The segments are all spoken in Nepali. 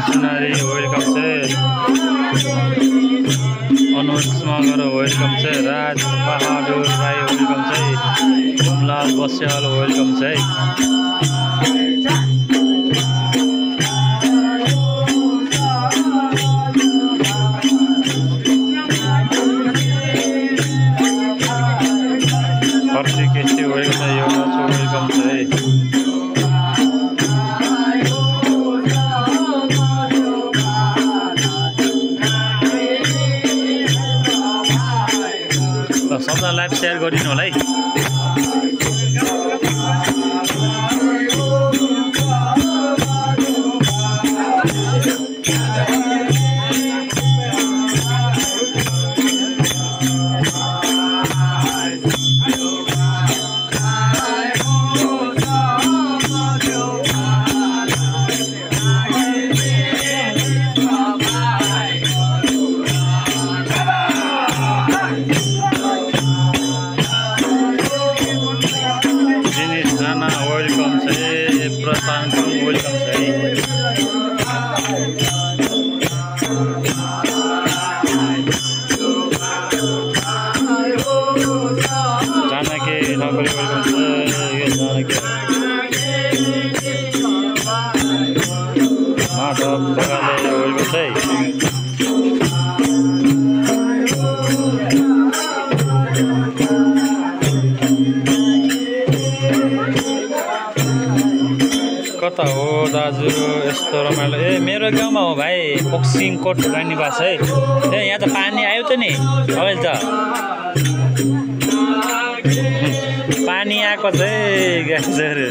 सुनारी वेलकम छ अनुज मगर वेलकम छ राज बहादुर राई वेलकम छ घुमलाल बस्याल वेलकम छ हर्षी केसी वेलकम छ एउटा छ वेलकम छ सबैलाई लाइभ शेयर गरिदिनु होला है कता हो दाजु यस्तो रमाइलो ए मेरो गाउँमा हो भाइ बक्सिङ कोट रानीवास है ए यहाँ त पानी आयो त नि अहिले त पानी आएको छ है गाइजहरु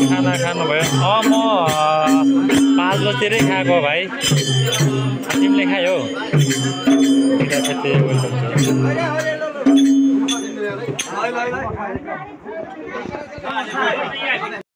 खाना खानुभयो म 5 बजेतिरै खाएको भाइ तिमीले खायौ वेलकम छ